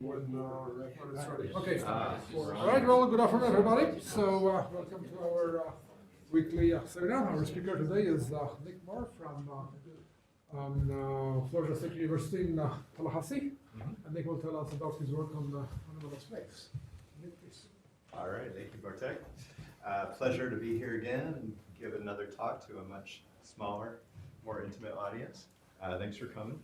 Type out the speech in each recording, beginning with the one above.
When it's ready. Okay. All right. Well, good afternoon, everybody. So, welcome to our weekly seminar. Our speaker today is Nick Moore from Florida State University in Tallahassee, and Nick will tell us about his work on anomalous waves. Nick, please. All right. Thank you, Bartek. Pleasure to be here again and give another talk to a much smaller, more intimate audience. Thanks for coming.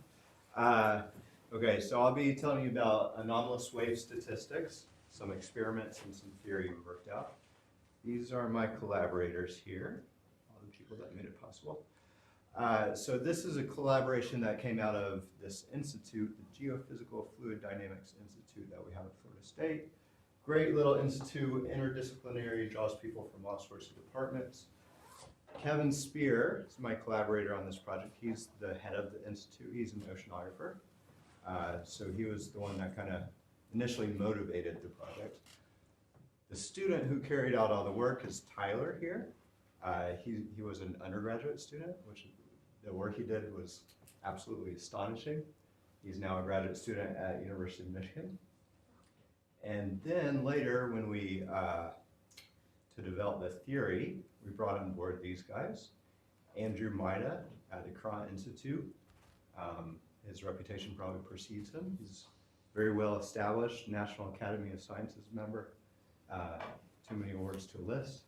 Okay, so I'll be telling you about anomalous wave statistics, some experiments and some theory we worked out. These are my collaborators here, all the people that made it possible. So this is a collaboration that came out of this institute, the Geophysical Fluid Dynamics Institute that we have at Florida State. Great little institute, interdisciplinary, draws people from all sorts of departments. Kevin Spear is my collaborator on this project. He's the head of the institute. He's an oceanographer. So he was the one that kind of initially motivated the project. The student who carried out all the work is Tyler here. He was an undergraduate student, which the work he did was absolutely astonishing. He's now a graduate student at University of Michigan. And then later, when we, to develop the theory, we brought on board these guys. Andrew Maida at the Cron Institute. His reputation probably precedes him. He's very well established, National Academy of Sciences member, too many awards to list.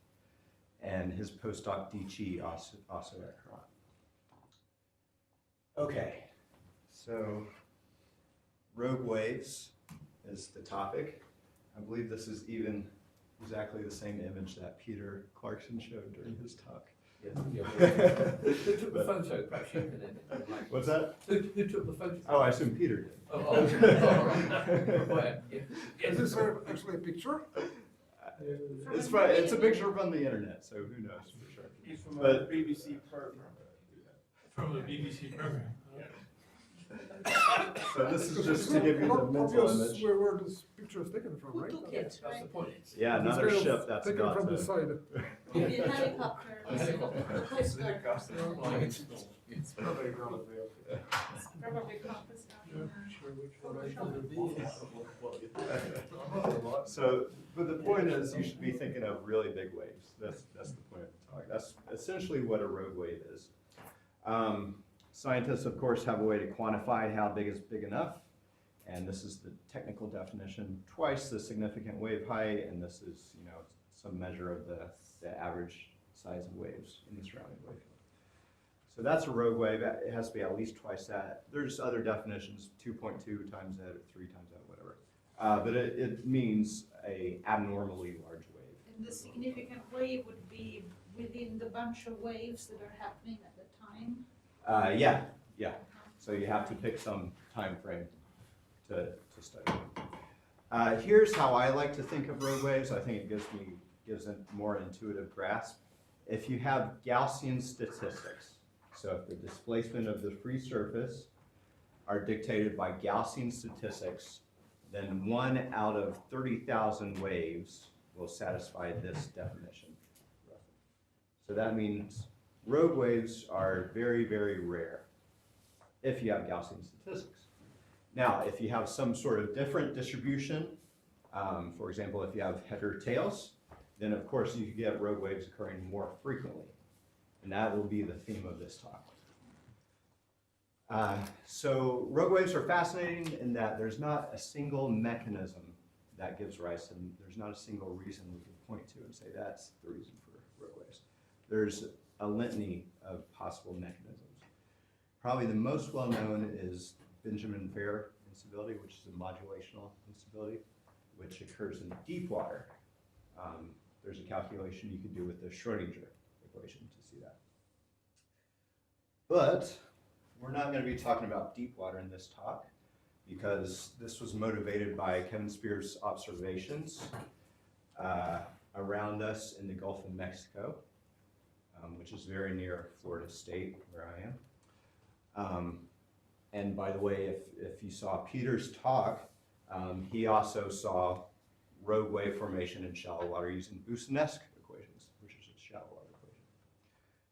And his postdoc D. also at Cron. Okay, so rogue waves is the topic. I believe this is even exactly the same image that Peter Clarkson showed during his talk. Yes. Who took the photo? Perhaps you can edit. What's that? Who took the photo? Oh, I assume Peter did. Oh, all right. Where? Is this actually a picture? It's a picture from the internet, so who knows for sure. He's from a BBC program. From a BBC program. So this is just to give you the mental image. Where this picture is taken from, Who right? took Okay. it? That's the point. Yeah, It's another kind of ship that's taken about from the to. side. Maybe a helicopter. A helicopter. Coast Guard. It's Probably probably. Probably compass. So, but the point is, you should be thinking of really big waves. That's the point of the talk. That's essentially what a rogue wave is. Scientists, of course, have a way to quantify how big is big enough. And this is the technical definition, twice the significant wave height, and this is, some measure of the average size of waves in the surrounding wave field. So that's a rogue wave. It has to be at least twice that. There's other definitions, 2.2 times that or 3 times that, whatever. But it means a abnormally large wave. And the significant wave would be within the bunch of waves that are happening at the time. Yeah. So you have to pick some time frame to study. Here's how I like to think of rogue waves. I think it gives a more intuitive grasp. If you have Gaussian statistics, so if the displacement of the free surface are dictated by Gaussian statistics, then 1 out of 30,000 waves will satisfy this definition. So that means rogue waves are very, very rare if you have Gaussian statistics. Now, if you have some sort of different distribution, for example, if you have header tails, then of course you can get rogue waves occurring more frequently. And that will be the theme of this talk. So rogue waves are fascinating in that there's not a single mechanism that gives rise to them. There's not a single reason we can point to and say that's the reason for rogue waves. There's a litany of possible mechanisms. Probably the most well-known is Benjamin-Fair instability, which is a modulational instability, which occurs in deep water. There's a calculation you can do with the Schrodinger equation to see that. But we're not going to be talking about deep water in this talk because this was motivated by Kevin Spear's observations around us in the Gulf of Mexico, which is very near Florida State, where I am. And by the way, if you saw Peter's talk, he also saw rogue wave formation in shallow water using Boussinesq equations, which is a shallow water equation.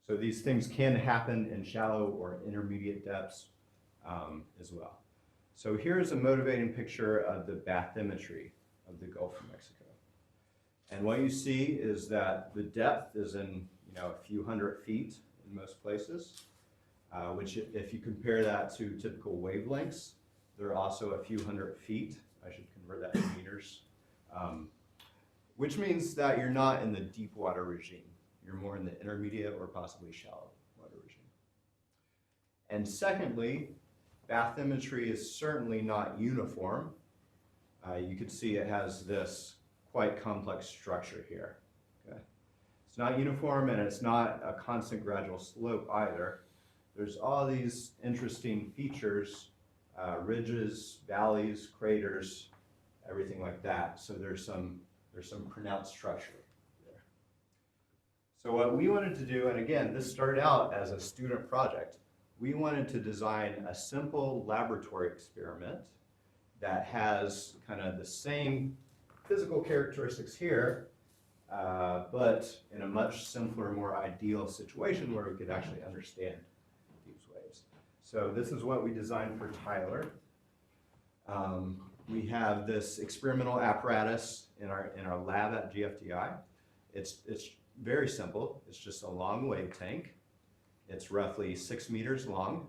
So these things can happen in shallow or intermediate depths as well. So here's a motivating picture of the bathymetry of the Gulf of Mexico. And what you see is that the depth is in a few hundred feet in most places, which if you compare that to typical wavelengths, they're also a few hundred feet. I should convert that to meters, which means that you're not in the deep water regime. You're more in the intermediate or possibly shallow water regime. And secondly, bathymetry is certainly not uniform. You can see it has this quite complex structure here. Okay? It's not uniform and it's not a constant gradual slope either. There's all these interesting features, ridges, valleys, craters, everything like that. So there's some pronounced structure there. So what we wanted to do, and again, this started out as a student project, we wanted to design a simple laboratory experiment that has kind of the same physical characteristics here, but in a much simpler, more ideal situation where we could actually understand these waves. So this is what we designed for Tyler. We have this experimental apparatus in our lab at GFDI. It's very simple. It's just a long wave tank. It's roughly 6 meters long,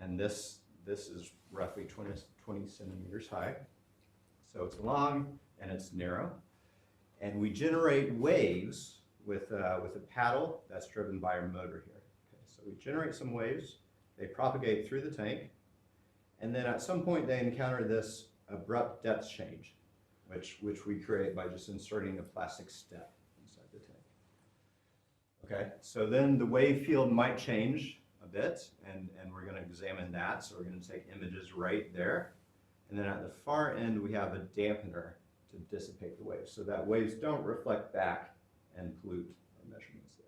and this is roughly 20 centimeters high. So it's long and it's narrow. And we generate waves with a paddle that's driven by a motor here. Okay, so we generate some waves, they propagate through the tank, and then at some point they encounter this abrupt depth change, which we create by just inserting a plastic step inside the tank. Okay, so then the wave field might change a bit, and we're going to examine that. So we're going to take images right there. And then at the far end, we have a dampener to dissipate the waves so that waves don't reflect back and pollute our measurements there.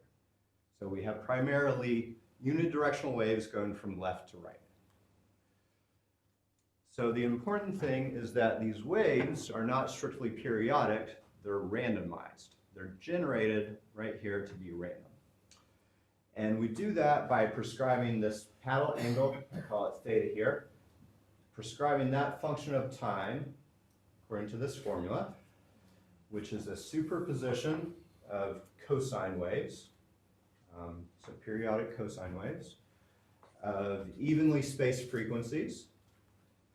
So we have primarily unidirectional waves going from left to right. So the important thing is that these waves are not strictly periodic, they're randomized. They're generated right here to be random. And we do that by prescribing this paddle angle, I call it theta here, prescribing that function of time according to this formula, which is a superposition of cosine waves, so periodic cosine waves, of evenly spaced frequencies,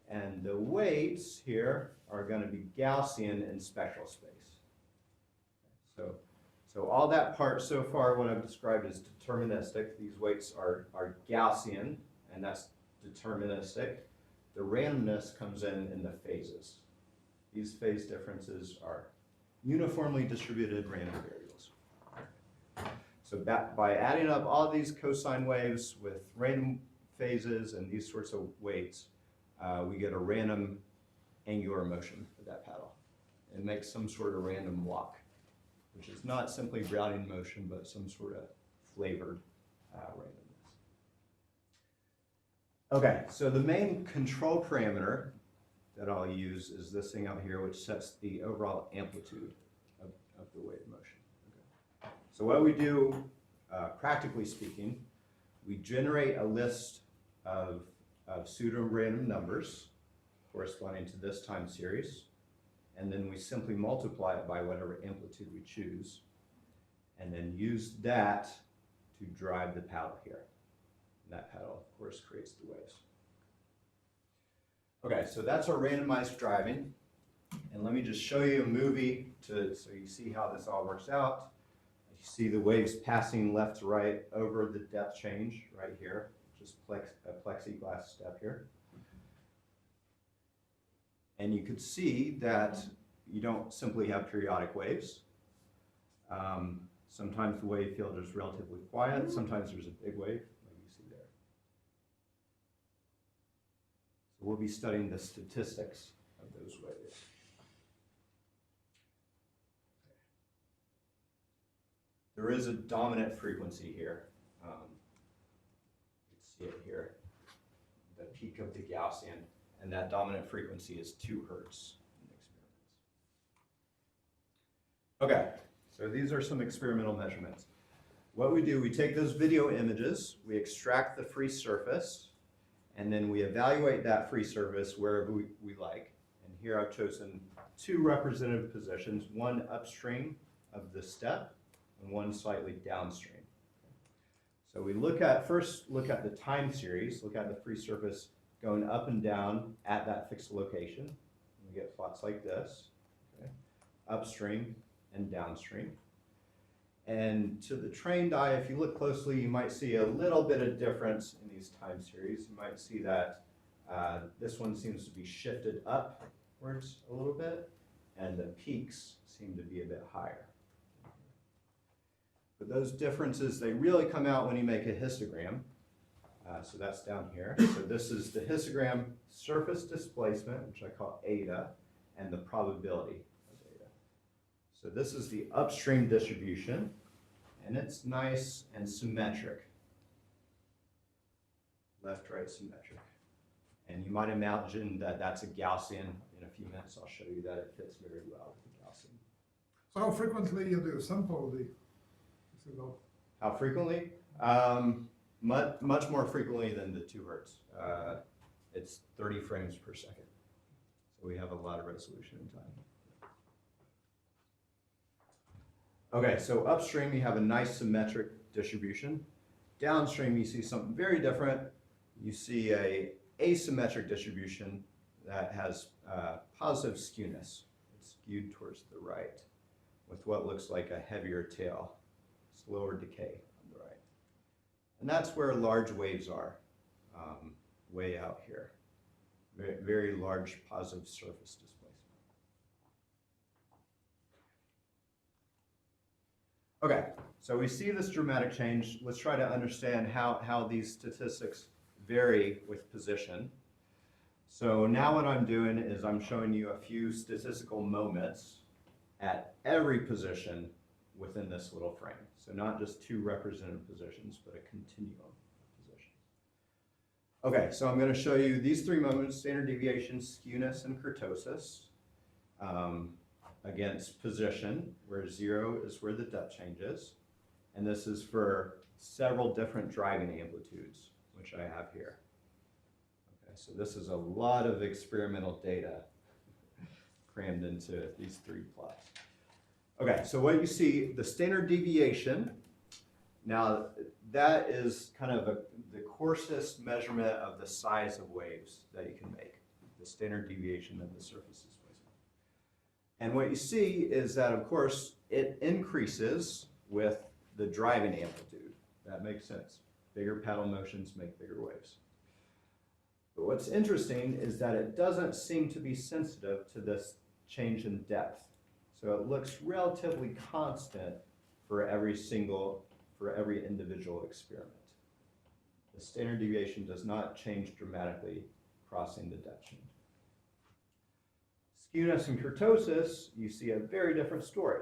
and the weights here are going to be Gaussian in spectral space. So all that part so far, what I've described is deterministic. These weights are Gaussian, and that's deterministic. The randomness comes in the phases. These phase differences are uniformly distributed random variables. So by adding up all these cosine waves with random phases and these sorts of weights, we get a random angular motion for that paddle. It makes some sort of random walk, which is not simply routing motion, but some sort of flavored randomness. Okay, so the main control parameter that I'll use is this thing out here, which sets the overall amplitude of the wave motion. Okay. So what we do, practically speaking, we generate a list of pseudo-random numbers corresponding to this time series, and then we simply multiply it by whatever amplitude we choose, and then use that to drive the paddle here. And that paddle, of course, creates the waves. Okay, so that's our randomized driving, and let me just show you a movie so you see how this all works out. You see the waves passing left to right over the depth change right here, just a plexiglass step here. And you could see that you don't simply have periodic waves. Sometimes the wave field is relatively quiet, sometimes there's a big wave, like you see there. So we'll be studying the statistics of those waves. There is a dominant frequency here. You can see it here, the peak of the Gaussian, and that dominant frequency is 2 hertz in experiments. Okay, so these are some experimental measurements. What we do, we take those video images, we extract the free surface, and then we evaluate that free surface wherever we like. And here I've chosen two representative positions, one upstream of the step and one slightly downstream. So we first look at the time series, look at the free surface going up and down at that fixed location. We get plots like this, okay? Upstream and downstream. And to the trained eye, if you look closely, you might see a little bit of difference in these time series. You might see that this one seems to be shifted upwards a little bit, and the peaks seem to be a bit higher. But those differences, they really come out when you make a histogram. So that's down here. So this is the histogram surface displacement, which I call eta, and the probability of eta. So this is the upstream distribution, and it's nice and symmetric. Left-right symmetric. And you might imagine that that's a Gaussian. In a few minutes, I'll show you that it fits very well with the Gaussian. So how frequently you do sample the signal? How frequently? Much more frequently than the 2 hertz. It's 30 frames per second. So we have a lot of resolution in time. Okay, so upstream you have a nice symmetric distribution. Downstream you see something very different. You see a asymmetric distribution that has positive skewness. It's skewed towards the right with what looks like a heavier tail, slower decay on the right. And that's where large waves are, way out here. Very, very large positive surface displacement. Okay, so we see this dramatic change. Let's try to understand how these statistics vary with position. So now what I'm doing is I'm showing you a few statistical moments at every position within this little frame. So not just 2 representative positions, but a continuum of positions. Okay, so I'm going to show you these 3 moments, standard deviation, skewness, and kurtosis, against position, where 0 is where the depth change is. And this is for several different driving amplitudes, which I have here. Okay, so this is a lot of experimental data crammed into these 3 plots. Okay, so what you see, the standard deviation, now that is kind of the coarsest measurement of the size of waves that you can make, the standard deviation of the surface displacement. And what you see is that, of course, it increases with the driving amplitude. That makes sense. Bigger paddle motions make bigger waves. But what's interesting is that it doesn't seem to be sensitive to this change in depth. So it looks relatively constant for every individual experiment. The standard deviation does not change dramatically crossing the depth change. Skewness and kurtosis, you see a very different story.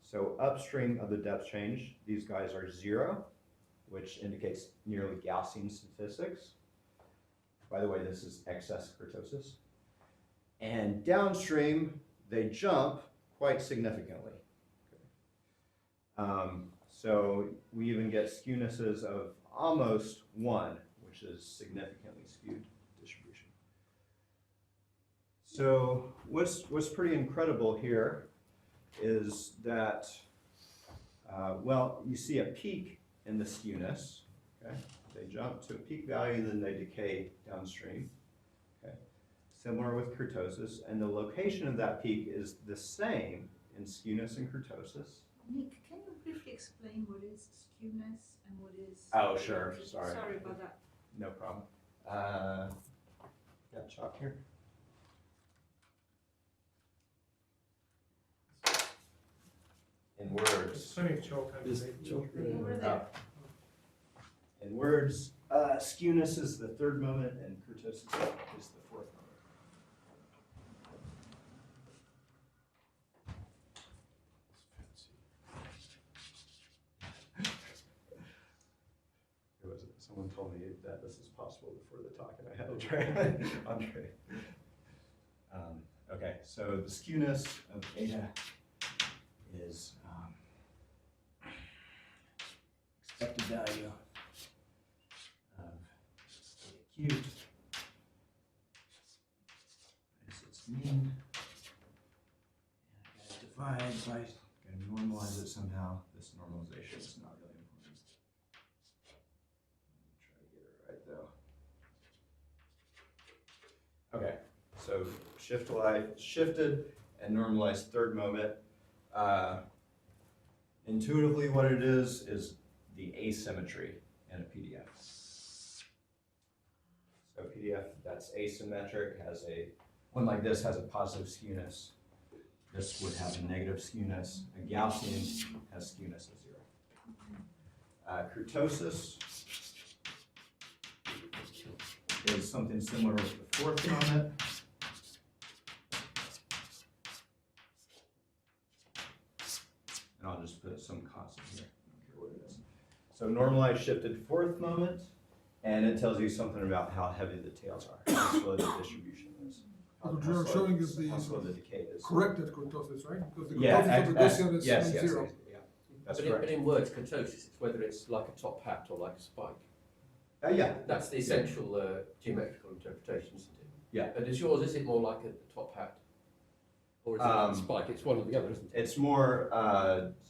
So upstream of the depth change, these guys are 0, which indicates nearly Gaussian statistics. By the way, this is excess kurtosis. And downstream, they jump quite significantly. So we even get skewnesses of almost 1, which is significantly skewed distribution. So what's pretty incredible here is that, well, you see a peak in the skewness. Okay? They jump to a peak value, then they decay downstream. Okay? Similar with kurtosis, and the location of that peak is the same in skewness and kurtosis. Nick, can you briefly explain what is skewness and what is... Oh, sure. Sorry. Sorry about that. No problem. Got chalk here? In words. Plenty of chalk Over there. In words, skewness is the 3rd moment and kurtosis is the 4th moment. Someone told me that this is possible before the talk, and I had to try Andre. Okay, so the skewness of eta is expected value of eta cubed mean. And I gotta divide by, gotta normalize it somehow. This normalization is not really important. Try to get it right though. Okay, so shifted and normalized third moment. Intuitively, what it is the asymmetry in a PDF. So PDF that's asymmetric has one like this has a positive skewness. This would have a negative skewness. A Gaussian has skewness of 0. Kurtosis is something similar with the fourth moment. And I'll just put some constant here. I don't care what it is. So normalized shifted fourth moment, and it tells you something about how heavy the tails are, how slow the distribution is. What you're showing is the How slow the decay is. corrected kurtosis, right? Because the Yeah, kurtosis of the Gaussian is yes, yes, 0. yeah, that's But correct. in words, kurtosis, it's whether it's like a top hat or like a spike. Yeah, That's the essential geometrical interpretation, isn't it? Yeah. And is yours, is it more like a top hat? Or is it like a spike? It's one or the other, isn't it? it's more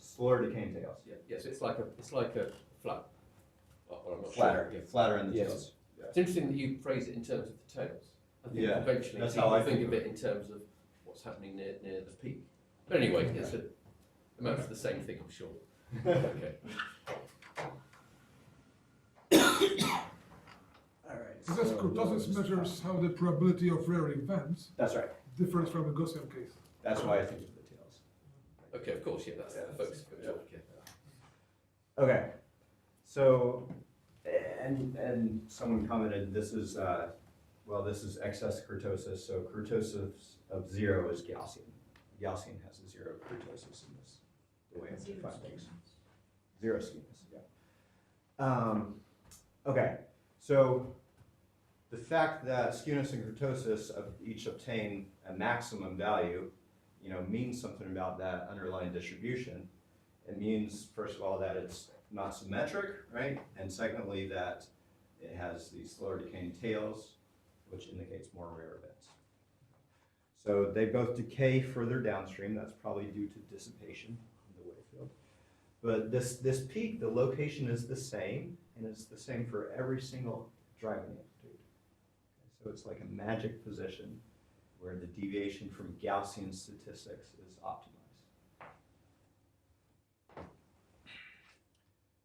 slower decaying tails. Yeah, yes, it's like a flat. Well, I'm not Flatter, sure. flatter in the Yes. tails. It's interesting that you phrase it in terms of the tails. I think Yeah, conventionally that's people how I think think of it in terms of what's happening near the peak. But anyway, it's amounts to the same thing, I'm sure. Okay. All right. Because kurtosis measures how the probability of rare events That's right. differs from a Gaussian case. That's why I think of the tails. Okay, of course, yeah, that's the focus of the talk, yeah. Okay, so, and someone commented, this is, this is excess kurtosis, so kurtosis of 0 is Gaussian. Gaussian has a 0 kurtosis in this, the way it's defined things. 0 skewness, yeah. Okay, so the fact that skewness and kurtosis of each obtain a maximum value, means something about that underlying distribution. It means, first of all, that it's not symmetric, right? And secondly, that it has these slower decaying tails, which indicates more rare events. So they both decay further downstream. That's probably due to dissipation in the wave field. But this peak, the location is the same, and it's the same for every single driving amplitude. So it's like a magic position where the deviation from Gaussian statistics is optimized.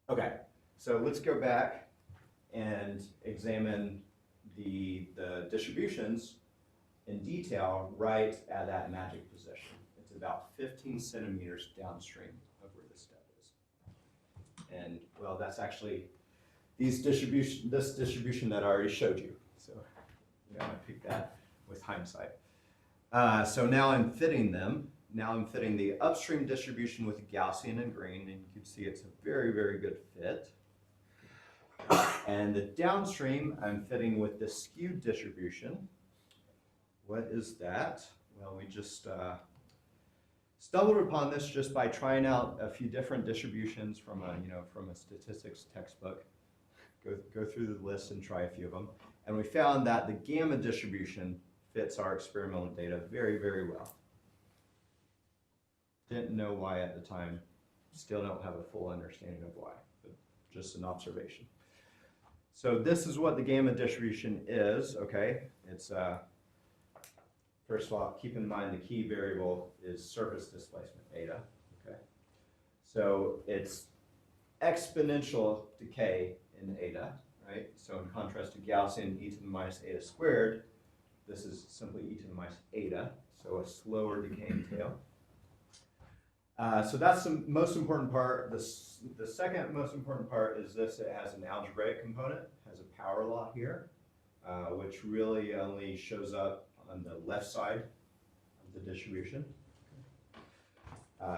Okay, so let's go back and examine the distributions in detail right at that magic position. It's about 15 centimeters downstream of where the step is. And well, that's actually this distribution that I already showed you. So you know, I picked that with hindsight. So now I'm fitting them. Now I'm fitting the upstream distribution with Gaussian in green, and you can see it's a very, very good fit. And the downstream, I'm fitting with the skewed distribution. What is that? Well, we just stumbled upon this just by trying out a few different distributions from a statistics textbook. Go through the list and try a few of them, and we found that the gamma distribution fits our experimental data very, very well. Didn't know why at the time. Still don't have a full understanding of why, but just an observation. So this is what the gamma distribution is, okay? It's, first of all, keep in mind the key variable is surface displacement, eta, okay? So it's exponential decay in eta, right? So in contrast to Gaussian e to the minus eta squared, this is simply e to the minus eta, so a slower decaying tail. So that's the most important part. The second most important part is this. It has an algebraic component, has a power law here, which really only shows up on the left side of the distribution.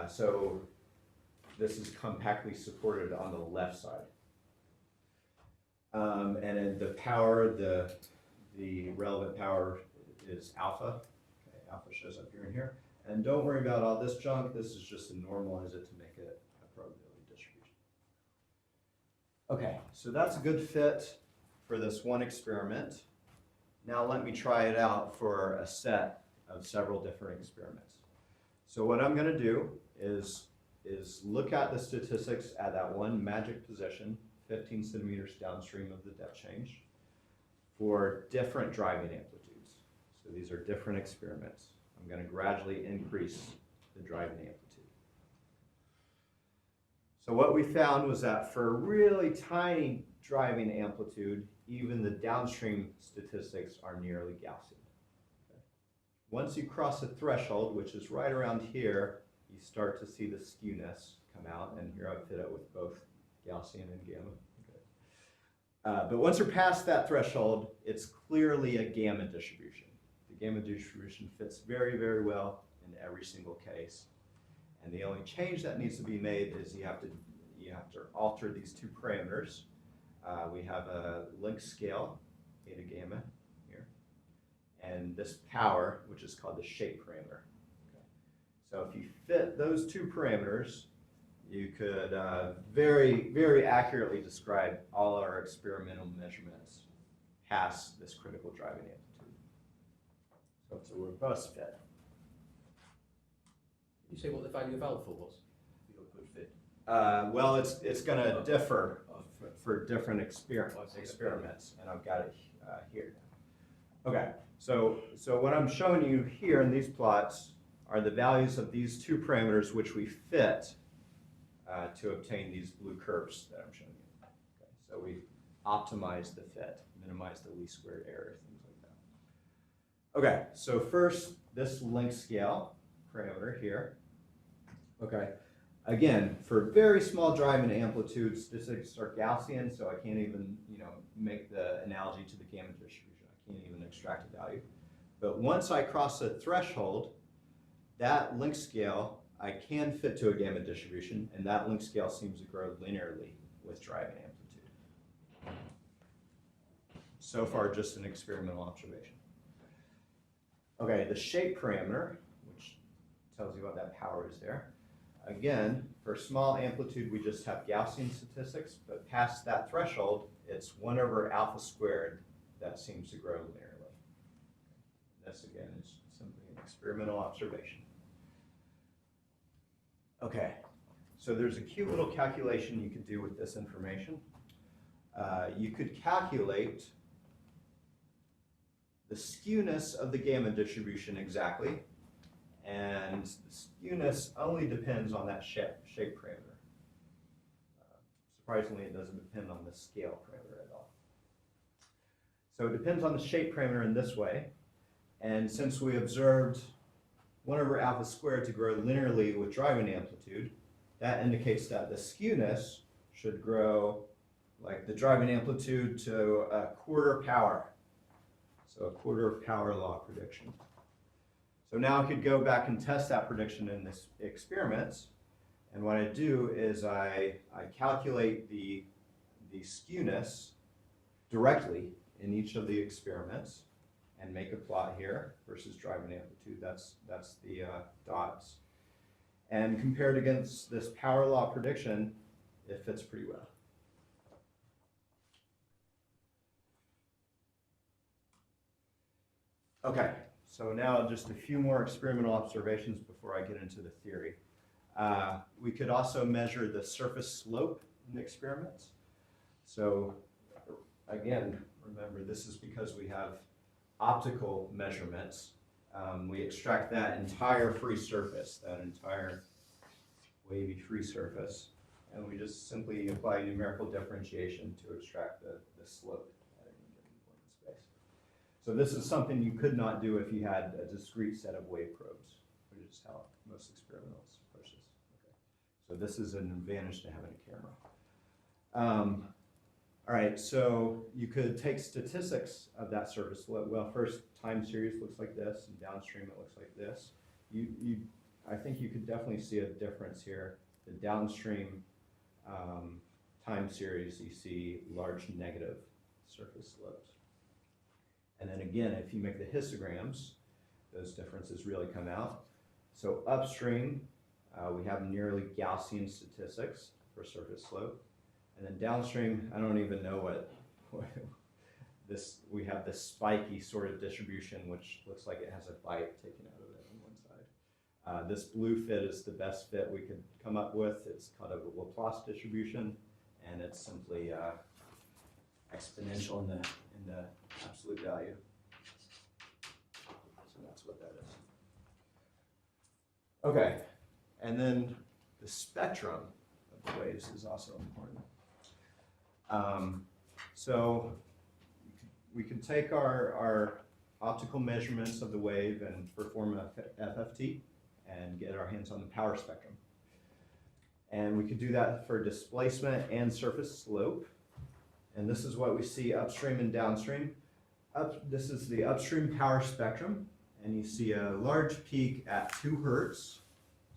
So this is compactly supported on the left side. And then the power, the relevant power is alpha. Okay, alpha shows up here and here. And don't worry about all this junk. This is just to normalize it to make it a probability distribution. Okay, so that's a good fit for this one experiment. Now let me try it out for a set of several different experiments. So what I'm going to do is look at the statistics at that one magic position, 15 centimeters downstream of the depth change, for different driving amplitudes. So these are different experiments. I'm going to gradually increase the driving amplitude. So what we found was that for a really tiny driving amplitude, even the downstream statistics are nearly Gaussian. Okay. Once you cross a threshold, which is right around here, you start to see the skewness come out, and here I've fit it with both Gaussian and gamma. Okay. But once you're past that threshold, it's clearly a gamma distribution. The gamma distribution fits very, very well in every single case. And the only change that needs to be made is you have to alter these two parameters. We have a length scale, eta gamma here, and this power, which is called the shape parameter. Okay. So if you fit those two parameters, you could very, very accurately describe all our experimental measurements past this critical driving amplitude. So it's a robust fit. Did you say what the value of alpha was? Your good fit. Well, it's going to differ for different experiments, and I've got it here. Okay, so what I'm showing you here in these plots are the values of these two parameters which we fit to obtain these blue curves that I'm showing you. Okay, so we optimize the fit, minimize the least squared error, things like that. Okay, so first, this length scale parameter here. Okay, again, for very small driving amplitudes, statistics are Gaussian, so I can't even, make the analogy to the gamma distribution. I can't even extract a value. But once I cross a threshold, that length scale I can fit to a gamma distribution, and that length scale seems to grow linearly with driving amplitude. So far, just an experimental observation. Okay, the shape parameter, which tells you what that power is there. Again, for small amplitude, we just have Gaussian statistics, but past that threshold, it's 1 over alpha squared that seems to grow linearly. This, again, is simply an experimental observation. Okay, so there's a cute little calculation you could do with this information. You could calculate the skewness of the gamma distribution exactly, and the skewness only depends on that shape parameter. Surprisingly, it doesn't depend on the scale parameter at all. So it depends on the shape parameter in this way, and since we observed 1 over alpha squared to grow linearly with driving amplitude, that indicates that the skewness should grow like the driving amplitude to a quarter power. So a quarter power law prediction. So now I could go back and test that prediction in this experiments. And what I do is I calculate the skewness directly in each of the experiments and make a plot here versus driving amplitude. That's the dots. And compared against this power law prediction, it fits pretty well. Okay, so now just a few more experimental observations before I get into the theory. We could also measure the surface slope in the experiments. So again, remember this is because we have optical measurements. We extract that entire free surface, that entire wavy free surface, and we just simply apply numerical differentiation to extract the slope at any given point in space. So this is something you could not do if you had a discrete set of wave probes, which is how most experimentals approach this. Okay. So this is an advantage to having a camera. All right, so you could take statistics of that surface slope. Well, first time series looks like this, and downstream it looks like this. I think you could definitely see a difference here. The downstream time series, you see large negative surface slopes. And then again, if you make the histograms, those differences really come out. So upstream, we have nearly Gaussian statistics for surface slope. And then downstream, I don't even know we have this spiky sort of distribution, which looks like it has a bite taken out of it on one side. This blue fit is the best fit we could come up with. It's kind of a Laplace distribution, and it's simply exponential in the absolute value. So that's what that is. Okay, and then the spectrum of the waves is also important. So we can take our optical measurements of the wave and perform a FFT and get our hands on the power spectrum. And we could do that for displacement and surface slope. And this is what we see upstream and downstream. This is the upstream power spectrum, and you see a large peak at 2 hertz.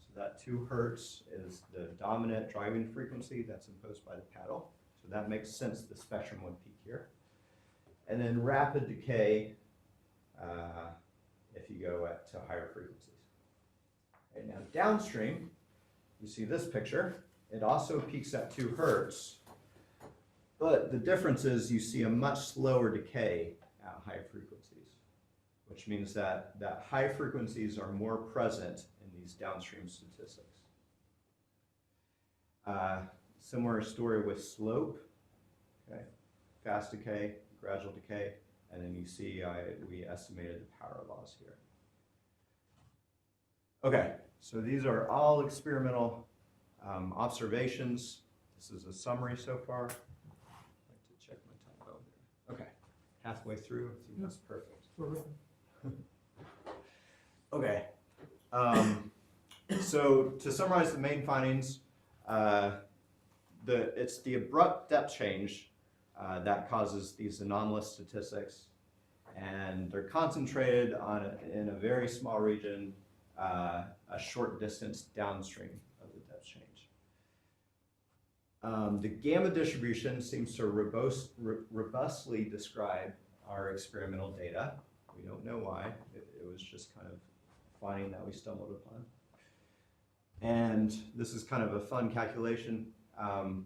So that 2 hertz is the dominant driving frequency that's imposed by the paddle. So that makes sense, the spectrum would peak here. And then rapid decay if you go to higher frequencies. Okay, now downstream, you see this picture. It also peaks at 2 hertz, but the difference is you see a much slower decay at high frequencies, which means that high frequencies are more present in these downstream statistics. Similar story with slope, okay, fast decay, gradual decay, and then you see we estimated the power laws here. Okay, so these are all experimental observations. This is a summary so far. I'd like to check my time. Oh, okay, halfway through. I think that's perfect. Okay. So to summarize the main findings, it's the abrupt depth change that causes these anomalous statistics, and they're concentrated in a very small region, a short distance downstream of the depth change. The gamma distribution seems to robustly describe our experimental data. We don't know why. It was just kind of a finding that we stumbled upon. And this is kind of a fun calculation.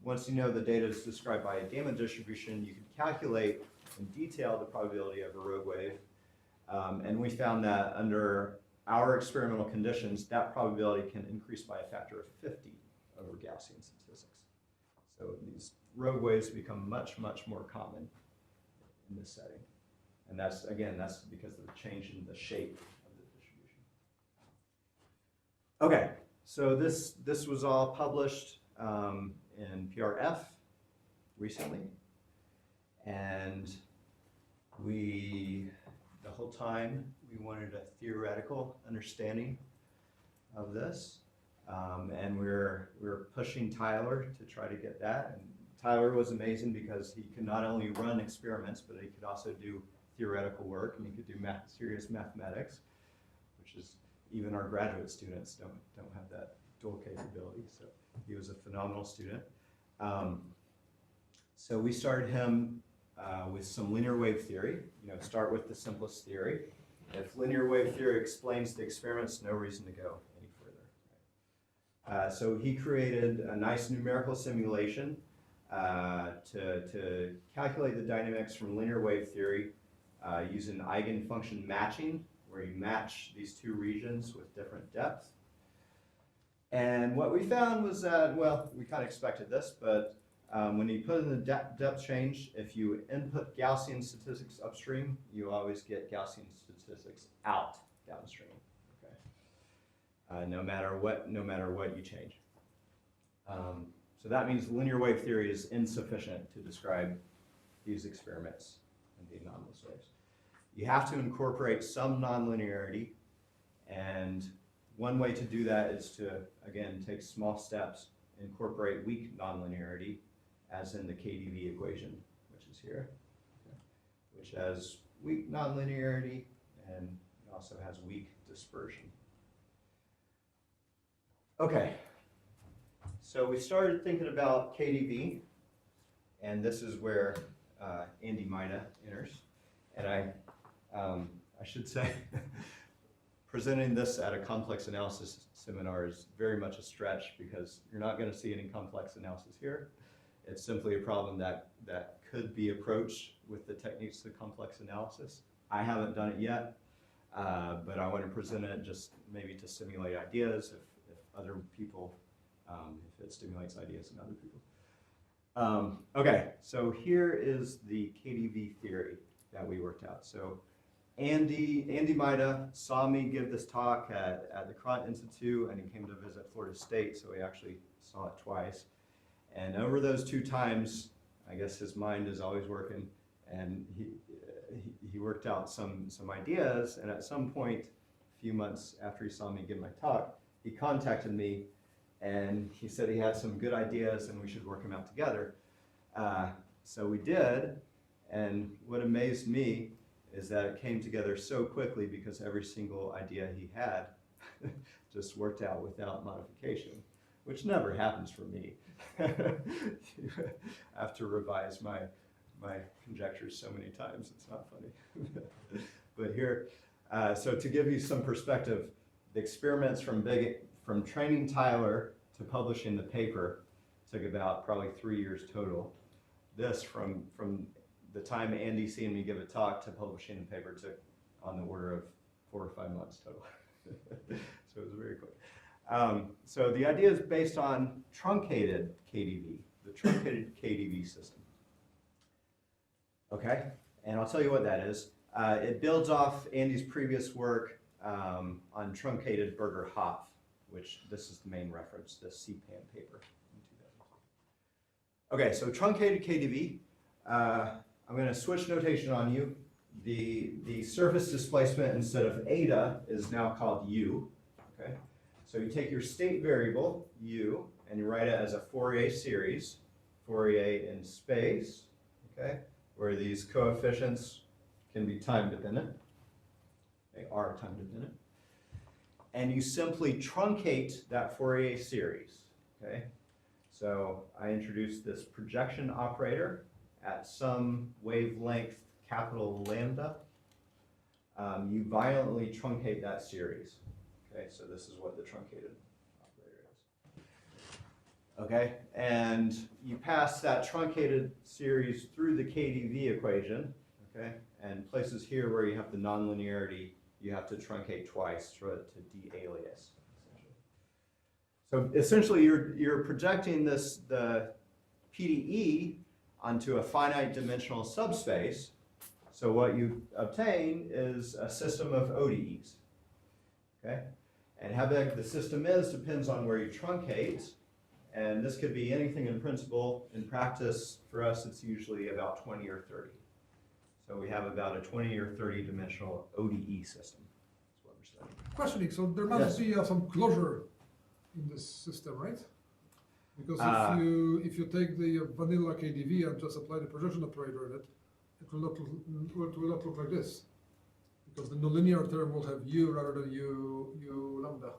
Once you know the data is described by a gamma distribution, you can calculate in detail the probability of a rogue wave. And we found that under our experimental conditions, that probability can increase by a factor of 50 over Gaussian statistics. So these rogue waves become much, much more common in this setting. And that's because of the change in the shape of the distribution. Okay, so this was all published in PRF recently, and the whole time we wanted a theoretical understanding of this, and we're pushing Tyler to try to get that. And Tyler was amazing because he could not only run experiments, but he could also do theoretical work, and he could do serious mathematics, which is even our graduate students don't have that dual capability. So he was a phenomenal student. So we started him with some linear wave theory. Start with the simplest theory. If linear wave theory explains the experiments, no reason to go any further. So he created a nice numerical simulation to calculate the dynamics from linear wave theory using eigenfunction matching, where you match these two regions with different depth. And what we found was that, well, we kind of expected this, but when you put in the depth change, if you input Gaussian statistics upstream, you always get Gaussian statistics out downstream. Okay, no matter what you change. So that means linear wave theory is insufficient to describe these experiments and the anomalous waves. You have to incorporate some nonlinearity, and one way to do that is to, again, take small steps, incorporate weak nonlinearity, as in the KdV equation, which is here, okay, which has weak nonlinearity and it also has weak dispersion. Okay, so we started thinking about KdV, and this is where Andy Maida enters. And I should say, presenting this at a complex analysis seminar is very much a stretch because you're not going to see any complex analysis here. It's simply a problem that could be approached with the techniques of complex analysis. I haven't done it yet, but I want to present it just maybe to stimulate ideas if other people, if it stimulates ideas in other people. Okay, so here is the KDV theory that we worked out. So Andy Maida saw me give this talk at the Krant Institute, and he came to visit Florida State, so he actually saw it twice. And over those 2 times, I guess his mind is always working, and he worked out some ideas, and at some point, a few months after he saw me give my talk, he contacted me, and he said he had some good ideas and we should work them out together. So we did, and what amazed me is that it came together so quickly because every single idea he had just worked out without modification, which never happens for me. I have to revise my conjectures so many times, it's not funny. But here, so to give you some perspective, the experiments from training Tyler to publishing the paper took about probably 3 years total. This from the time Andy seen me give a talk to publishing the paper took on the order of 4 or 5 months total. So it was very quick. So the idea is based on truncated KDV, the truncated KDV system. Okay, and I'll tell you what that is. It builds off Andy's previous work on truncated Berger-Hopf, which this is the main reference, the CPAN paper in 2002. Okay, so truncated KDV. I'm going to switch notation on you. The surface displacement instead of eta is now called u. Okay, so you take your state variable u and you write it as a Fourier series, Fourier in space. Okay, where these coefficients can be time dependent. They are time dependent. And you simply truncate that Fourier series. Okay, so I introduced this projection operator at some wavelength capital lambda. You violently truncate that series. Okay, so this is what the truncated operator is. Okay, and you pass that truncated series through the KDV equation, okay, and places here where you have the nonlinearity, you have to truncate twice to de-alias. So essentially you're projecting the PDE onto a finite dimensional subspace. So what you obtain is a system of ODEs. Okay? And how big the system is depends on where you truncate. And this could be anything in principle. In practice, for us, it's usually about 20 or 30. So we have about a 20 or 30 dimensional ODE system. That's what we're studying. Questioning, so there must be some closure in this system, right? Because if you take the vanilla KDV and just apply the projection operator in it, it will not look like this. Because the nonlinear term will have u rather than u lambda.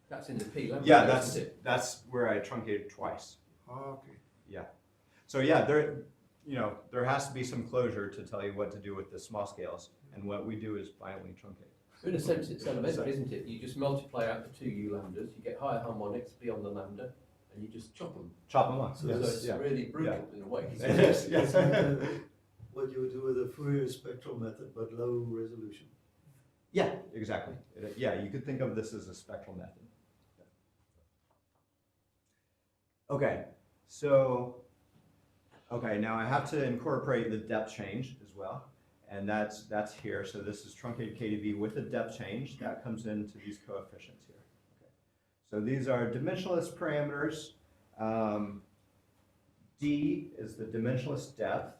That's in the P lambda. Yeah, isn't it? that's where I truncated twice. Okay. Yeah. So yeah, there has to be some closure to tell you what to do with the small scales, and what we do is violently truncate. In a sense, it's elementary, isn't it? You just multiply out the 2 u lambdas, you get higher harmonics beyond the lambda, and you just chop them. Chop them up. So Yes, it's yeah. really brutal in a way. It is, yes. What you would do with a Fourier spectral method, but low resolution. Yeah, exactly. Yeah, you could think of this as a spectral method. Okay, so, now I have to incorporate the depth change as well, and that's here. So this is truncated KDV with a depth change that comes into these coefficients here. Okay. So these are dimensionless parameters. D is the dimensionless depth.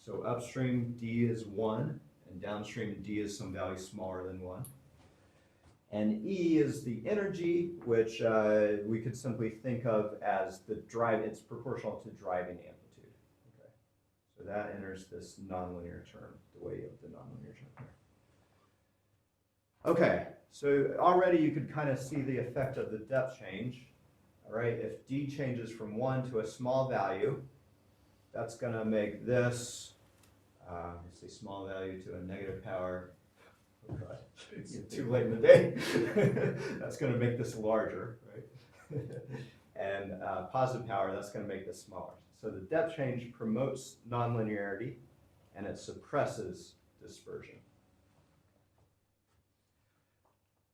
So upstream D is 1, and downstream D is some value smaller than 1. And E is the energy, which we could simply think of as the drive, it's proportional to driving amplitude. Okay. So that enters this nonlinear term, the way of the nonlinear term here. Okay, so already you could kind of see the effect of the depth change. All right, if D changes from 1 to a small value, that's going to make this, let's say small value to a negative power. Oh God, it's too late in the day. That's going to make this larger, right? And positive power, that's going to make this smaller. So the depth change promotes nonlinearity and it suppresses dispersion.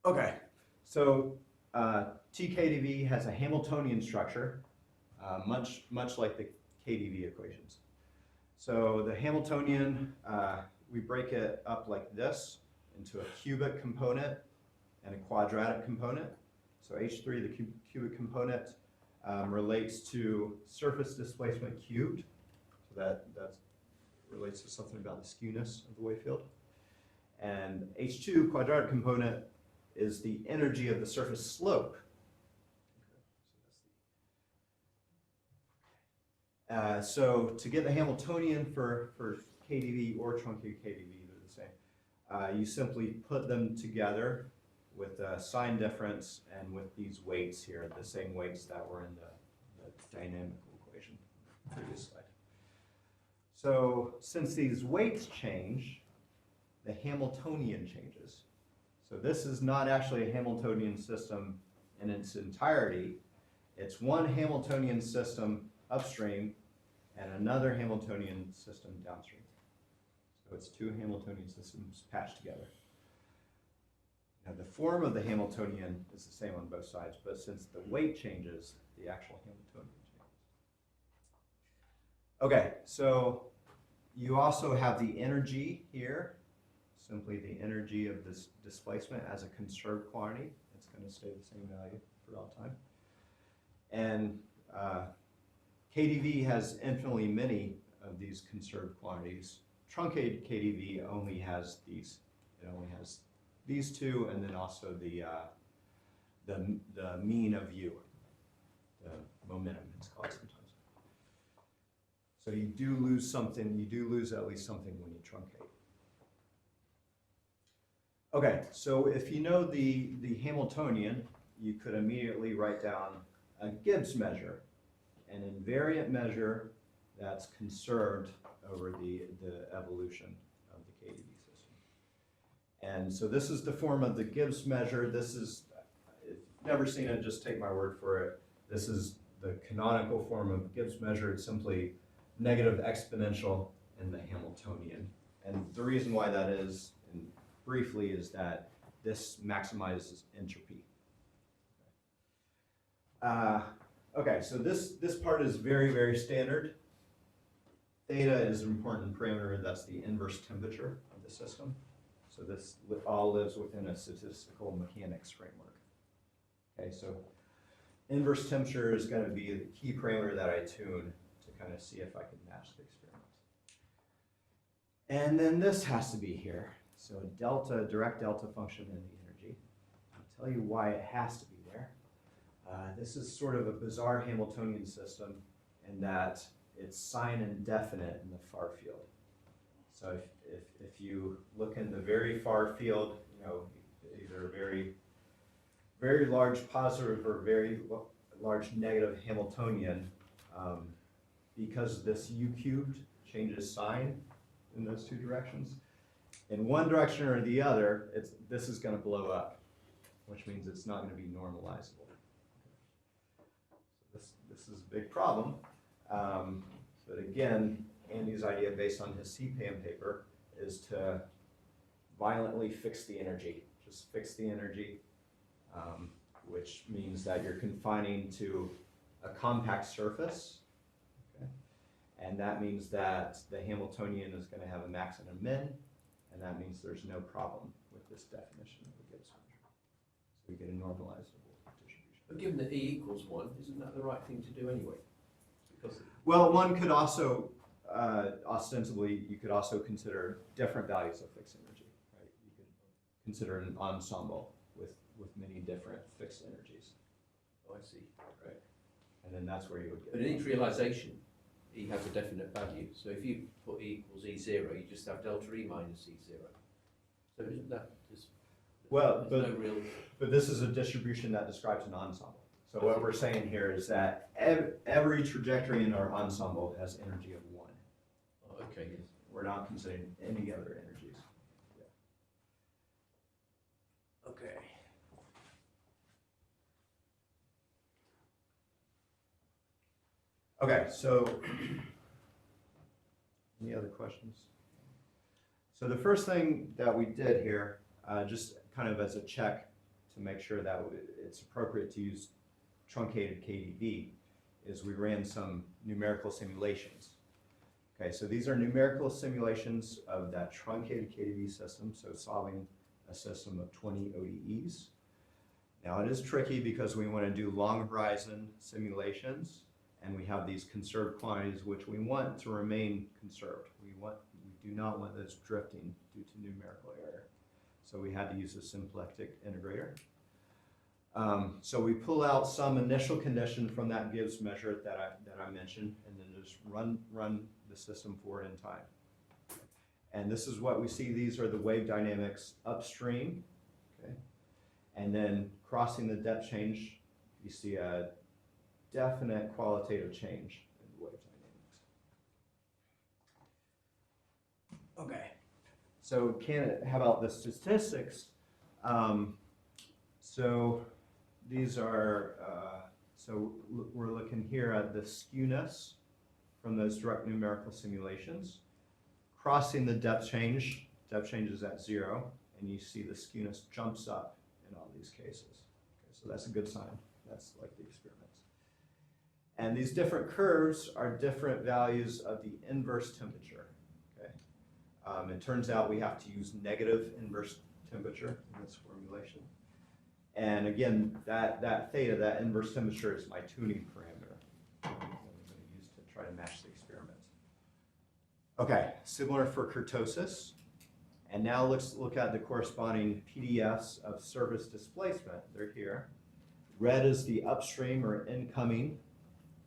Okay, so TKDV has a Hamiltonian structure, much like the KDV equations. So the Hamiltonian, we break it up like this into a cubic component and a quadratic component. So H3, the cubic component, relates to surface displacement cubed. So that relates to something about the skewness of the wave field. And H2, quadratic component, is the energy of the surface slope. So to get the Hamiltonian for KdV or truncated KdV, they're the same. You simply put them together with a sign difference and with these weights here, the same weights that were in the dynamical equation previous slide. So since these weights change, the Hamiltonian changes. So this is not actually a Hamiltonian system in its entirety. It's one Hamiltonian system upstream and another Hamiltonian system downstream. So it's two Hamiltonian systems patched together. Now the form of the Hamiltonian is the same on both sides, but since the weight changes, the actual Hamiltonian changes. Okay, so you also have the energy here, simply the energy of this displacement as a conserved quantity. It's going to stay the same value for all time. And KdV has infinitely many of these conserved quantities. Truncated KdV only has these. It only has these two, and then also the mean of u, the momentum it's called sometimes. So you do lose something. You do lose at least something when you truncate. Okay, so if you know the Hamiltonian, you could immediately write down a Gibbs measure, an invariant measure that's conserved over the evolution of the KdV system. And so this is the form of the Gibbs measure. This is, if you've never seen it, just take my word for it. This is the canonical form of Gibbs measure. It's simply negative exponential in the Hamiltonian. And the reason why that is, and briefly, is that this maximizes entropy. Okay, so this part is very, very standard. Theta is an important parameter. That's the inverse temperature of the system. So this all lives within a statistical mechanics framework. Okay, so inverse temperature is going to be the key parameter that I tune to kind of see if I can match the experiment. And then this has to be here. So delta, direct delta function in the energy. I'll tell you why it has to be there. This is sort of a bizarre Hamiltonian system in that it's sign indefinite in the far field. So if you look in the very far field, you know, either very, very large positive or very large negative Hamiltonian, because this u cubed changes sign in those two directions, in one direction or the other, this is going to blow up, which means it's not going to be normalizable. So this is a big problem. But again, Andy's idea based on his CPAM paper is to violently fix the energy. Just fix the energy, which means that you're confining to a compact surface. Okay? And that means that the Hamiltonian is going to have a max and a min. And that means there's no problem with this definition of the Gibbs measure. So you get a normalizable distribution. But given that E equals 1, isn't that the right thing to do anyway? Because Well, one could also, ostensibly, you could also consider different values of fixed energy. Right? You could consider an ensemble with many different fixed energies. oh, I see. Right? And then that's where you would get. But in each realization, E has a definite value. So if you put E equals E0, you just have delta E minus E0. So isn't that just, Well, there's no real... But this is a distribution that describes an ensemble. So what we're saying here is that every trajectory in our ensemble has energy of 1. Oh, okay. We're not considering any other energies. Yeah. Okay. Okay, so any other questions? So the first thing that we did here, just kind of as a check to make sure that it's appropriate to use truncated KDV, is we ran some numerical simulations. Okay, so these are numerical simulations of that truncated KDV system, so solving a system of 20 ODEs. Now it is tricky because we want to do long horizon simulations, and we have these conserved quantities which we want to remain conserved. We do not want those drifting due to numerical error. So we had to use a symplectic integrator. So we pull out some initial condition from that Gibbs measure that I mentioned, and then just run the system forward in time. And this is what we see. These are the wave dynamics upstream, okay? And then crossing the depth change, you see a definite qualitative change in the wave dynamics. Okay, so how about the statistics? So these are, so we're looking here at the skewness from those direct numerical simulations. Crossing the depth change is at 0, and you see the skewness jumps up in all these cases. Okay, so that's a good sign. That's like the experiments. And these different curves are different values of the inverse temperature. Okay, it turns out we have to use negative inverse temperature in this formulation. And again, that theta, that inverse temperature, is my tuning parameter that we're going to use to try to match the experiment. Okay, similar for kurtosis. And now let's look at the corresponding PDFs of surface displacement. They're here. Red is the upstream or incoming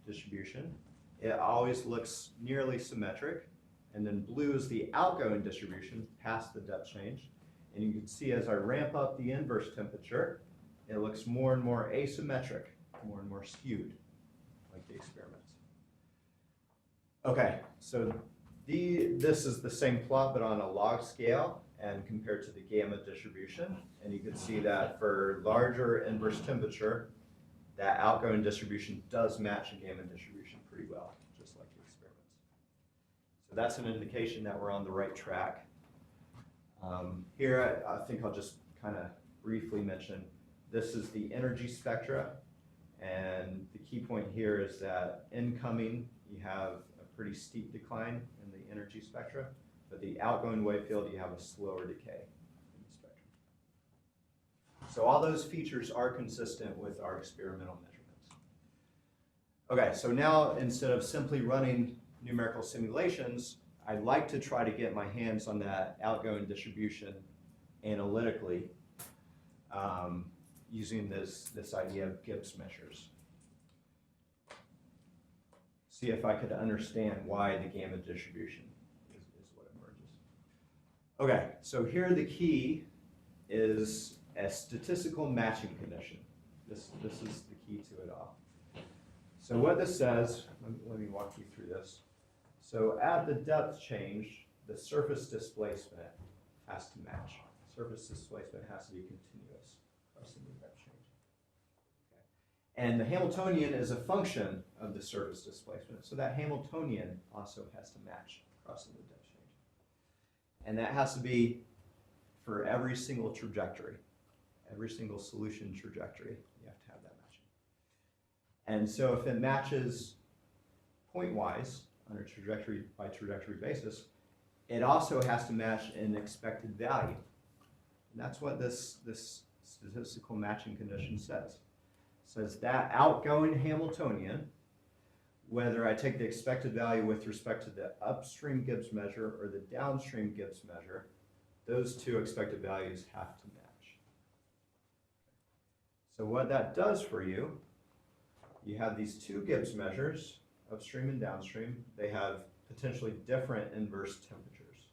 distribution. It always looks nearly symmetric. And then blue is the outgoing distribution past the depth change. And you can see as I ramp up the inverse temperature, it looks more and more asymmetric, more and more skewed, like the experiments. Okay, so this is the same plot, but on a log scale and compared to the gamma distribution. And you can see that for larger inverse temperature, that outgoing distribution does match a gamma distribution pretty well, just like the experiments. So that's an indication that we're on the right track. Here, I think I'll just kind of briefly mention, this is the energy spectra, and the key point here is that incoming, you have a pretty steep decline in the energy spectra, but the outgoing wave field, you have a slower decay in the spectrum. So all those features are consistent with our experimental measurements. Okay, so now instead of simply running numerical simulations, I'd like to try to get my hands on that outgoing distribution analytically using this idea of Gibbs measures. See if I could understand why the gamma distribution is what emerges. Okay, so here the key is a statistical matching condition. This is the key to it all. So what this says, let me walk you through this. So at the depth change, the surface displacement has to match. Surface displacement has to be continuous across the depth change. Okay. And the Hamiltonian is a function of the surface displacement, so that Hamiltonian also has to match across the depth change. And that has to be for every single trajectory, every single solution trajectory, you have to have that matching. And so if it matches point-wise, on a trajectory by trajectory basis, it also has to match an expected value. And that's what this statistical matching condition says. It says that outgoing Hamiltonian, whether I take the expected value with respect to the upstream Gibbs measure or the downstream Gibbs measure, those two expected values have to match. So what that does for you, you have these two Gibbs measures, upstream and downstream. They have potentially different inverse temperatures.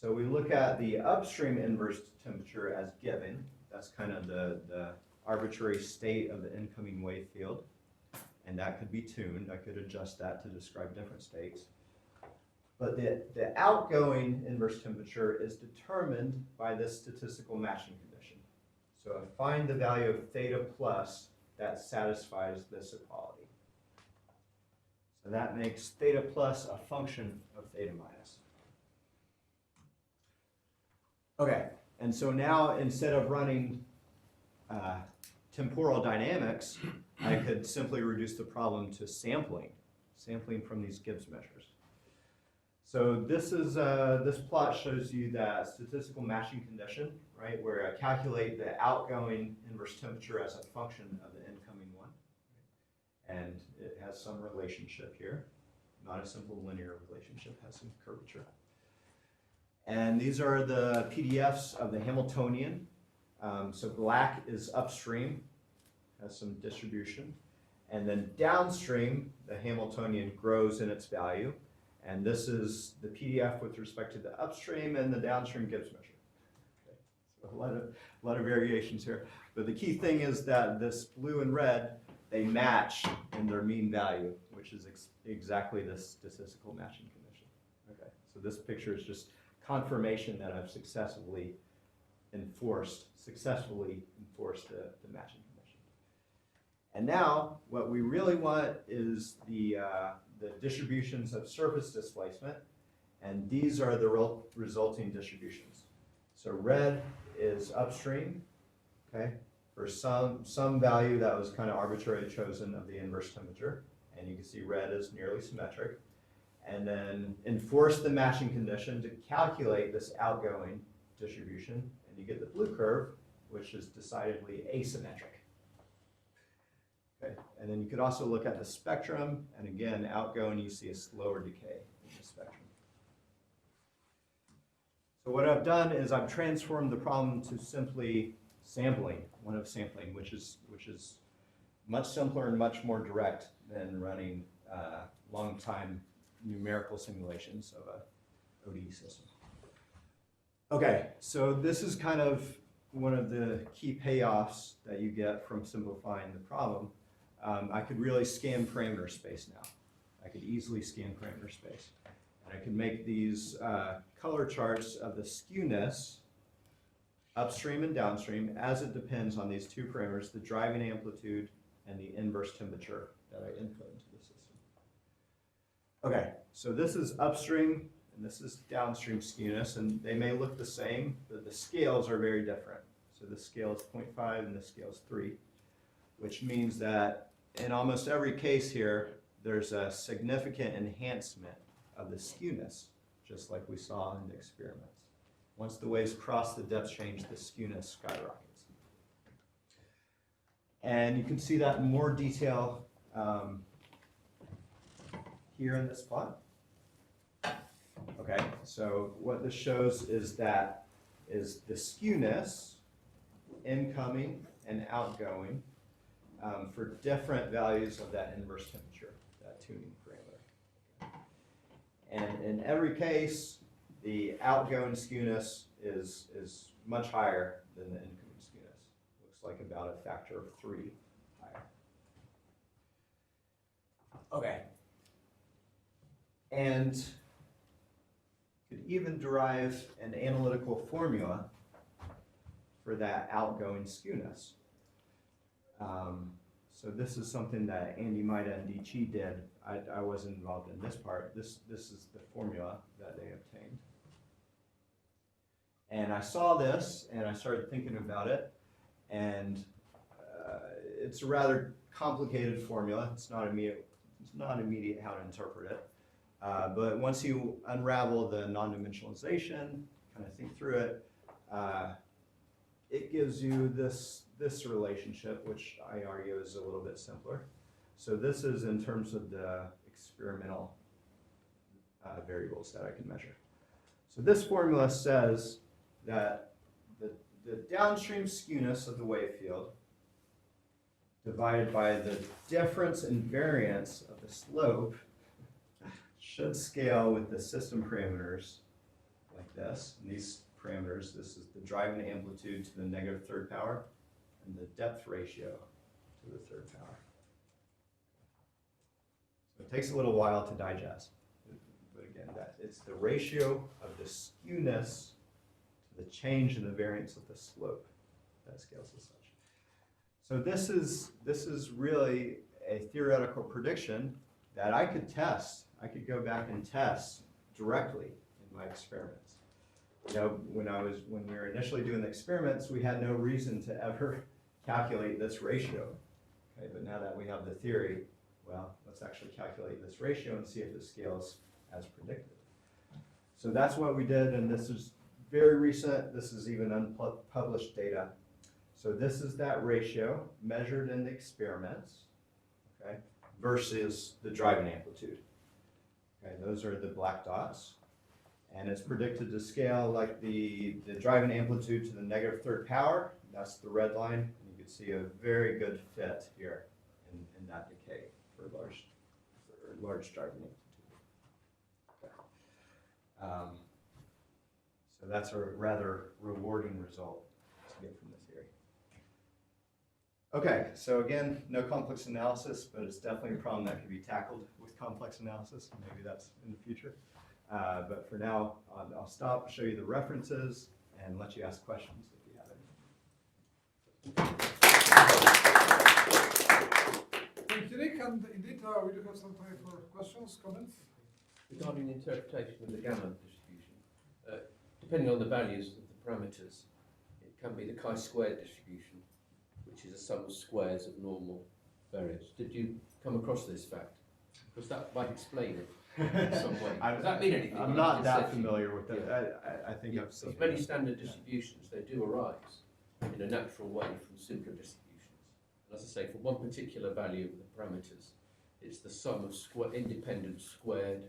So we look at the upstream inverse temperature as given. That's kind of the arbitrary state of the incoming wave field. And that could be tuned. I could adjust that to describe different states. But the outgoing inverse temperature is determined by this statistical matching condition. So I find the value of theta plus that satisfies this equality. So that makes theta plus a function of theta minus. Okay, and so now instead of running temporal dynamics, I could simply reduce the problem to sampling from these Gibbs measures. So this is this plot shows you that statistical matching condition, right, where I calculate the outgoing inverse temperature as a function of the incoming one, and it has some relationship here, not a simple linear relationship, has some curvature. And these are the PDFs of the Hamiltonian. So black is upstream, has some distribution, and then downstream, the Hamiltonian grows in its value. And this is the PDF with respect to the upstream and the downstream Gibbs measure. Okay. So a lot of variations here. But the key thing is that this blue and red, they match in their mean value, which is exactly this statistical matching condition. Okay. So this picture is just confirmation that I've successfully enforced the matching condition. And now what we really want is the distributions of surface displacement, and these are the resulting distributions. So red is upstream, okay, for some value that was kind of arbitrarily chosen of the inverse temperature, and you can see red is nearly symmetric. And then enforce the matching condition to calculate this outgoing distribution, and you get the blue curve, which is decidedly asymmetric. Okay. And then you could also look at the spectrum, and again, outgoing, you see a slower decay in the spectrum. So what I've done is I've transformed the problem to simply sampling, which is much simpler and much more direct than running long time numerical simulations of a ODE system. Okay, so this is kind of one of the key payoffs that you get from simplifying the problem. I could really scan parameter space now. I could easily scan parameter space. And I could make these color charts of the skewness upstream and downstream as it depends on these two parameters, the driving amplitude and the inverse temperature that I input into the system. Okay, so this is upstream and this is downstream skewness, and they may look the same, but the scales are very different. So the scale is 0.5 and the scale is 3, which means that in almost every case here, there's a significant enhancement of the skewness, just like we saw in the experiments. Once the waves cross the depth change, the skewness skyrockets. And you can see that in more detail here in this plot. Okay, so what this shows is the skewness, incoming and outgoing, for different values of that inverse temperature, that tuning parameter. And in every case, the outgoing skewness is much higher than the incoming skewness. Looks like about a factor of 3 higher. Okay. And you could even derive an analytical formula for that outgoing skewness. So this is something that Andy Maida and D. Chi did. I wasn't involved in this part. This is the formula that they obtained. And I saw this, and I started thinking about it, and it's a rather complicated formula. It's not immediate how to interpret it. But once you unravel the non-dimensionalization, kind of think through it, it gives you this relationship, which I argue is a little bit simpler. So this is in terms of the experimental variables that I can measure. So this formula says that the downstream skewness of the wave field divided by the difference in variance of the slope should scale with the system parameters like this. And these parameters, this is the driving amplitude to the negative third power and the depth ratio to the third power. So it takes a little while to digest. But again, it's the ratio of the skewness to the change in the variance of the slope that scales as such. So this is really a theoretical prediction that I could test. I could go back and test directly in my experiments. You know, when we were initially doing the experiments, we had no reason to ever calculate this ratio. Okay, but now that we have the theory, well, let's actually calculate this ratio and see if it scales as predicted. So that's what we did, and this is very recent. This is even unpublished data. So this is that ratio measured in the experiments, okay, versus the driving amplitude. Okay, those are the black dots. And it's predicted to scale like the driving amplitude to the negative third power. That's the red line. And you can see a very good fit here in that decay for large driving amplitude. Okay. So that's a rather rewarding result to get from the theory. Okay, so again, no complex analysis, but it's definitely a problem that can be tackled with complex analysis. Maybe that's in the future. But for now, I'll stop, show you the references, and let you ask questions if you have any. Thank you, Nick, and indeed, we do have some time for questions, comments. Regarding the interpretation of the gamma distribution, depending on the values of the parameters, it can be the chi-squared distribution, which is a sum of squares of normal variance. Did you come across this fact? Because that might explain it in some way. Does that mean anything? I'm not that familiar with that. I think I've seen many standard distributions, they do arise in a natural way from simpler distributions. And as I say, for one particular value of the parameters, it's the sum of independent squared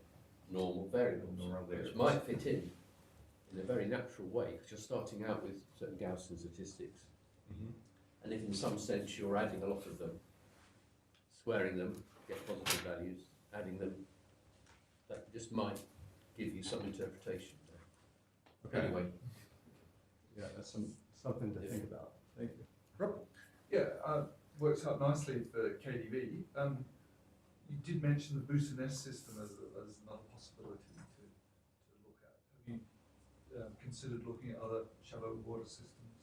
normal variables, which might fit in a very natural way, because you're starting out with certain Gaussian statistics. Mhm. And if in some sense you're adding a lot of them, squaring them, get positive values, adding them, that just might give you some interpretation there. Okay. Anyway. Yeah, that's something to think about. Thank you. Yeah, works out nicely for KDV. You did mention the Boost-Ness system as another possibility to look at. Have you considered looking at other shallow water systems?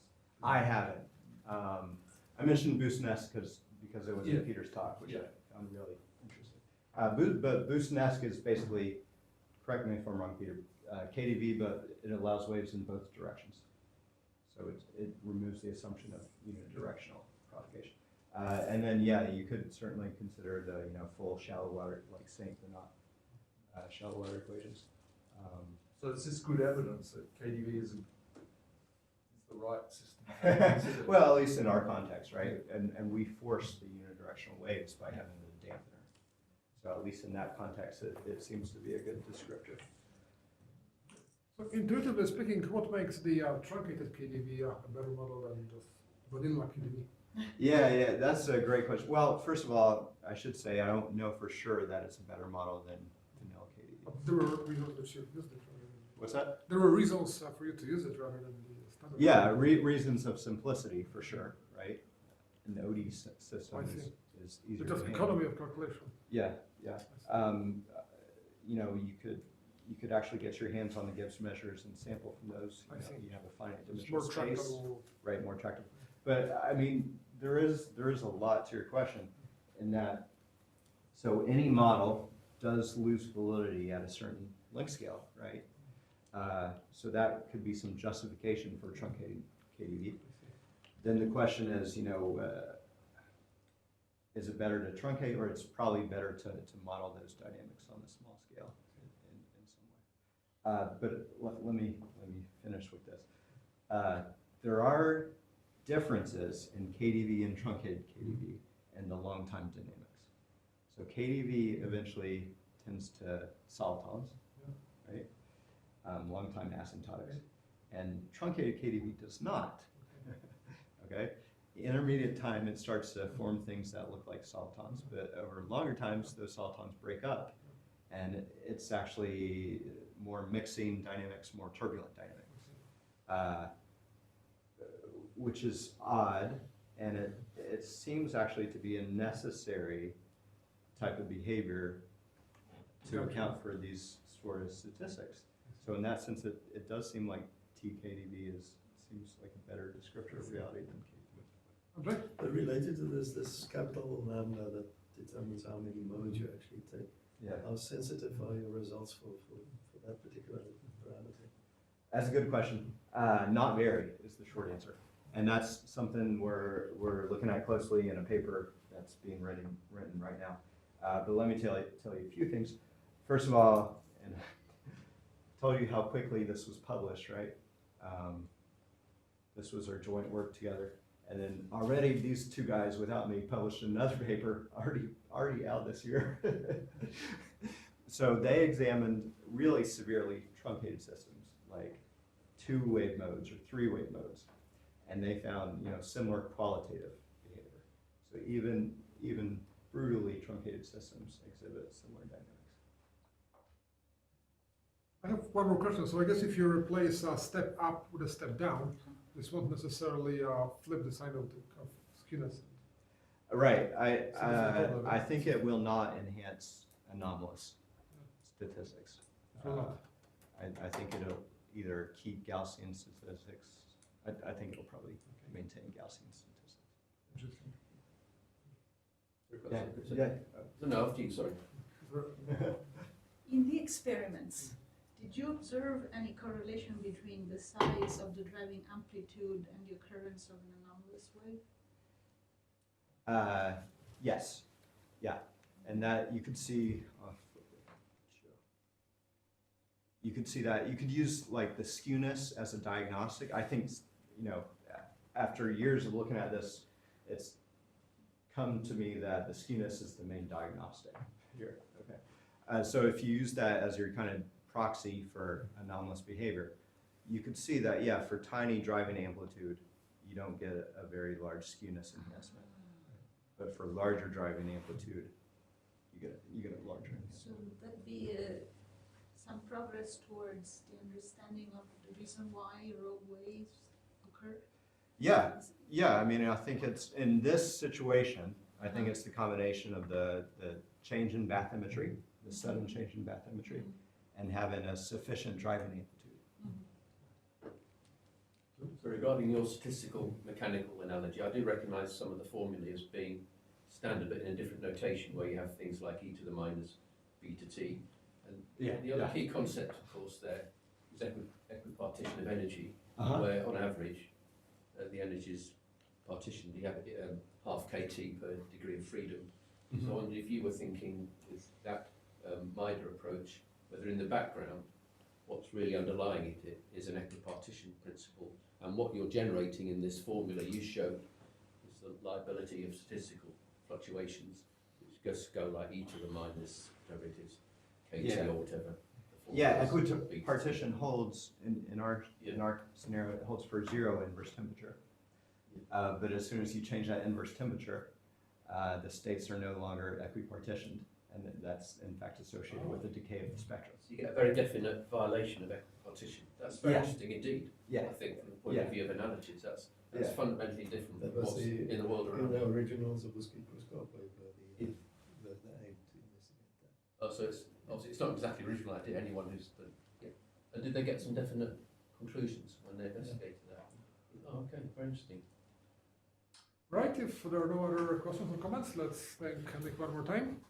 I haven't. I mentioned Boost-Ness because it was in Yeah. Peter's talk, which Yeah. I found really interesting. But Boost-Ness is basically, correct me if I'm wrong, Peter, KDV, but it allows waves in both directions. So it removes the assumption of unidirectional propagation. And then, yeah, you could certainly consider the full shallow water, like Saint, but not shallow water equations. So this is good evidence that KDV is the right system to consider. Well, at least in our context, right? And we force the unidirectional waves by having the dampener. So at least in that context, it seems to be a good descriptor. So intuitively speaking, what makes the truncated KDV a better model than just vanilla KDV? Yeah, that's a great question. Well, first of all, I should say I don't know for sure that it's a better model than vanilla KDV. There were reasons that you used it. What's that? There were reasons for you to use it rather than the standard. Yeah, reasons of simplicity for sure, right? An OD system I see. is easier. Just to handle. economy of calculation. Yeah. You could actually get your hands on the Gibbs measures and sample from those. I see. You have a finite It's dimensional more space, tractable. right? More tractable. But I mean, there is a lot to your question in that. So any model does lose validity at a certain length scale, right? So that could be some justification for truncating KDV. Then the question is, is it better to truncate, or it's probably better to model those dynamics on a small scale in some way. But let me finish with this. There are differences in KDV and truncated KDV and the long time dynamics. So KDV eventually tends to solitons, right? Long time asymptotics. And truncated KDV does not. Okay? Intermediate time, it starts to form things that look like solitons, but over longer times, those solitons break up, and it's actually more mixing dynamics, more turbulent dynamics, which is odd, and it seems actually to be a necessary type of behavior to account for these sort of statistics. So in that sense, it does seem like TKDV seems like a better descriptor of reality than KDV. Andre? But related to this capital lambda that determines how many modes you actually take. Yeah. How sensitive are your results for that particular parameter? That's a good question. Not very is the short answer. And that's something we're looking at closely in a paper that's being written right now. But let me tell you a few things. First of all, and told you how quickly this was published, right? This was our joint work together. And then already these two guys without me published another paper already out this year. So they examined really severely truncated systems, like 2-wave modes or 3-wave modes. And they found, similar qualitative behavior. So even brutally truncated systems exhibit similar dynamics. I have one more question. So I guess if you replace a step up with a step down, this won't necessarily flip the sign of skewness. Right. I think it will not enhance anomalous statistics. It will not. I think it'll either keep Gaussian statistics. I think it'll probably maintain Gaussian statistics. Interesting. No, after you, sorry. In the experiments, did you observe any correlation between the size of the driving amplitude and the occurrence of an anomalous wave? Yes. Yeah. And that you could see. You could see that. You could use like the skewness as a diagnostic. I think, after years of looking at this, it's come to me that the skewness is the main diagnostic here. Okay. So if you use that as your kind of proxy for anomalous behavior, you could see that, yeah, for tiny driving amplitude, you don't get a very large skewness enhancement. But for larger driving amplitude, you get a larger enhancement. So would that be some progress towards the understanding of the reason why rogue waves occur? Yeah. I mean, I think it's in this situation. I think it's the combination of the change in bathymetry, the sudden change in bathymetry, and having a sufficient driving amplitude. So regarding your statistical mechanical analogy, I do recognise some of the formulae as being standard, but in a different notation, where you have things like e to the minus b to t. And the other key concept, of course, there is equipartition of energy, where on average the energy is partitioned. You have half kT per degree of freedom. So I wondered if you were thinking with that MIDA approach, whether in the background what's really underlying it is an equipartition principle, and what you're generating in this formula you showed is the liability of statistical fluctuations, which just go like e to the minus whatever it is, kT or whatever. Yeah, equipartition holds in our scenario. It holds for 0 inverse temperature. But as soon as you change that inverse temperature, the states are no longer equipartitioned, and that's in fact associated with the decay of the spectrum. So you get a very definite violation of equipartition. That's very interesting indeed. Yeah. I think from the point of view of analogies, that's fundamentally different That from was what's in the world around. the originals of the spectroscope paper, the aim to investigate that. Oh, so it's obviously it's not exactly original idea. Anyone who's and did they get some definite conclusions when they investigated that? Oh, okay, very interesting. Right, if there are no other questions or comments, let's thank Nick one more time.